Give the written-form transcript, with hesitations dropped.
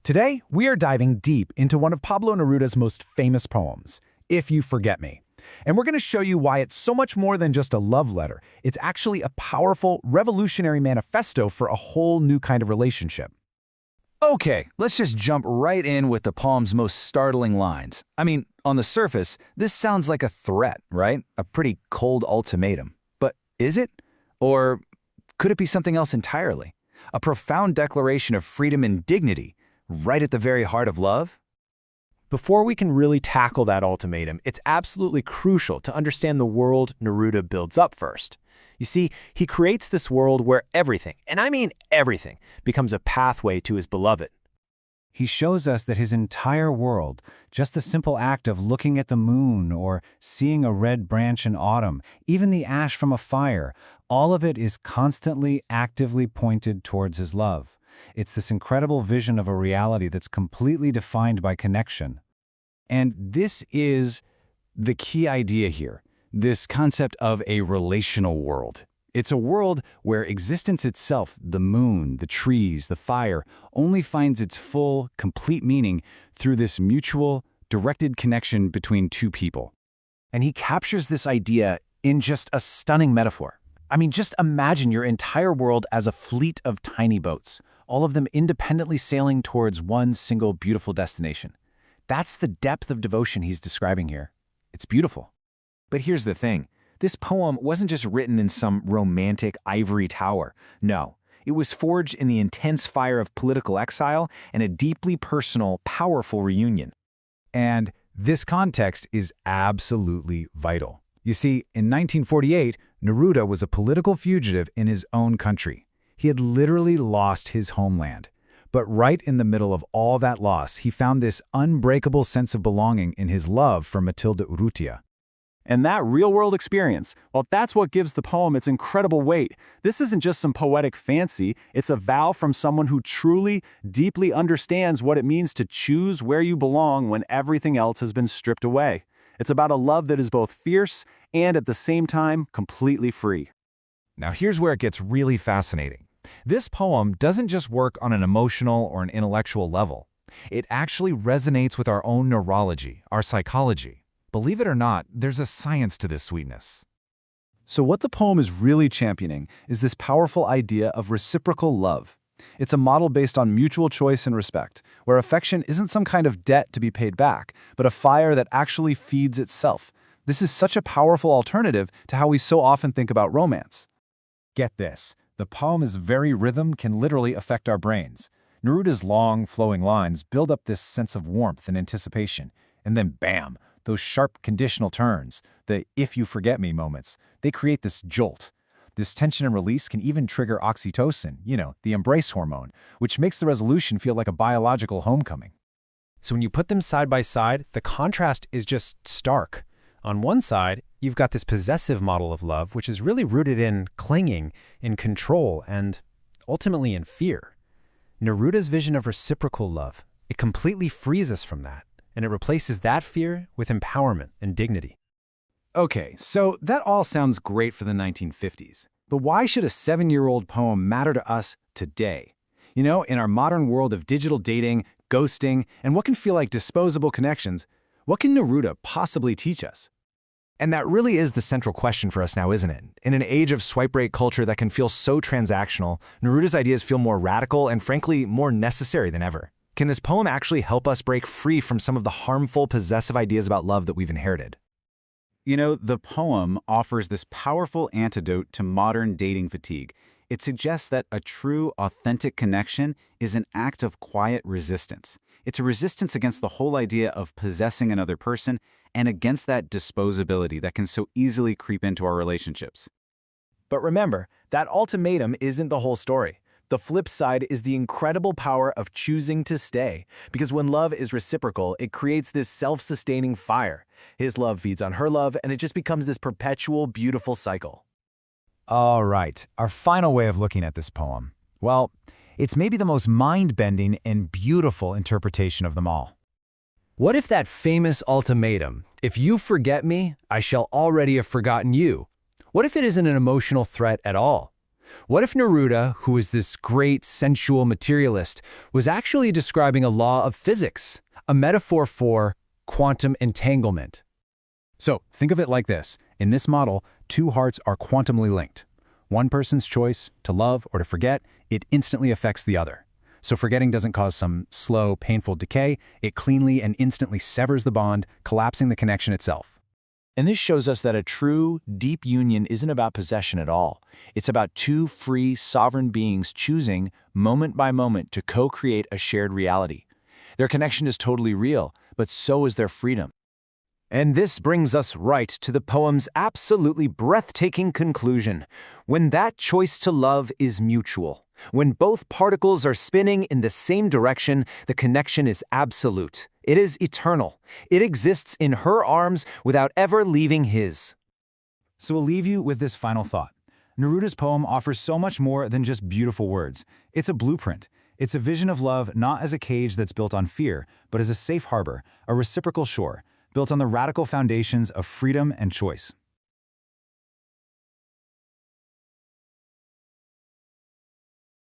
Today, we are diving deep into one of Pablo Neruda's most famous poems, If You Forget Me. And we're going to show you why it's so much more than just a love letter. It's actually a powerful, revolutionary manifesto for a whole new kind of relationship. Okay, let's just jump right in with the poem's most startling lines. I mean, on the surface, this sounds like a threat, right? A pretty cold ultimatum. But is it? Or could it be something else entirely? A profound declaration of freedom and dignity, right at the very heart of love? Before we can really tackle that ultimatum, it's absolutely crucial to understand the world Neruda builds up first. You see, he creates this world where everything, and I mean everything, becomes a pathway to his beloved. He shows us that his entire world, just the simple act of looking at the moon or seeing a red branch in autumn, even the ash from a fire, all of it is constantly, actively pointed towards his love. It's this incredible vision of a reality that's completely defined by connection. And this is the key idea here, this concept of a relational world. It's a world where existence itself, the moon, the trees, the fire, only finds its full, complete meaning through this mutual, directed connection between two people. And he captures this idea in just a stunning metaphor. I mean, just imagine your entire world as a fleet of tiny boats, all of them independently sailing towards one single beautiful destination. That's the depth of devotion he's describing here. It's beautiful. But here's the thing. This poem wasn't just written in some romantic ivory tower. No, it was forged in the intense fire of political exile and a deeply personal, powerful reunion. And this context is absolutely vital. You see, in 1948, Neruda was a political fugitive in his own country. He had literally lost his homeland. But right in the middle of all that loss, he found this unbreakable sense of belonging in his love for Matilde Urrutia. And that real-world experience, well, that's what gives the poem its incredible weight. This isn't just some poetic fancy, it's a vow from someone who truly, deeply understands what it means to choose where you belong when everything else has been stripped away. It's about a love that is both fierce and at the same time completely free. Now here's where it gets really fascinating. This poem doesn't just work on an emotional or an intellectual level. It actually resonates with our own neurology, our psychology. Believe it or not, there's a science to this sweetness. So what the poem is really championing is this powerful idea of reciprocal love. It's a model based on mutual choice and respect, where affection isn't some kind of debt to be paid back, but a fire that actually feeds itself. This is such a powerful alternative to how we so often think about romance. Get this, the poem's very rhythm can literally affect our brains. Neruda's long, flowing lines build up this sense of warmth and anticipation, and then bam! Those sharp conditional turns, the if you forget me moments, they create this jolt. This tension and release can even trigger oxytocin, the embrace hormone, which makes the resolution feel like a biological homecoming. So when you put them side by side, the contrast is just stark. On one side, you've got this possessive model of love, which is really rooted in clinging, in control, and ultimately in fear. Neruda's vision of reciprocal love, it completely frees us from that. And it replaces that fear with empowerment and dignity. Okay, so that all sounds great for the 1950s. But why should a 7-year-old poem matter to us today? In our modern world of digital dating, ghosting, and what can feel like disposable connections, what can Neruda possibly teach us? And that really is the central question for us now, isn't it? In an age of swipe rate culture that can feel so transactional, Neruda's ideas feel more radical and frankly more necessary than ever. Can this poem actually help us break free from some of the harmful, possessive ideas about love that we've inherited? The poem offers this powerful antidote to modern dating fatigue. It suggests that a true, authentic connection is an act of quiet resistance. It's a resistance against the whole idea of possessing another person and against that disposability that can so easily creep into our relationships. But remember, that ultimatum isn't the whole story. The flip side is the incredible power of choosing to stay, because when love is reciprocal, it creates this self-sustaining fire. His love feeds on her love, and it just becomes this perpetual, beautiful cycle. All right, our final way of looking at this poem. Well, it's maybe the most mind-bending and beautiful interpretation of them all. What if that famous ultimatum, if you forget me, I shall already have forgotten you? What if it isn't an emotional threat at all? What if Neruda, who is this great sensual materialist, was actually describing a law of physics, a metaphor for quantum entanglement? So think of it like this. In this model, two hearts are quantumly linked. One person's choice, to love or to forget, it instantly affects the other. So forgetting doesn't cause some slow, painful decay, it cleanly and instantly severs the bond, collapsing the connection itself. And this shows us that a true, deep union isn't about possession at all. It's about two free, sovereign beings choosing, moment by moment, to co-create a shared reality. Their connection is totally real, but so is their freedom. And this brings us right to the poem's absolutely breathtaking conclusion. When that choice to love is mutual, when both particles are spinning in the same direction, the connection is absolute. It is eternal. It exists in her arms without ever leaving his. So we'll leave you with this final thought. Neruda's poem offers so much more than just beautiful words. It's a blueprint. It's a vision of love not as a cage that's built on fear, but as a safe harbor, a reciprocal shore, built on the radical foundations of freedom and choice.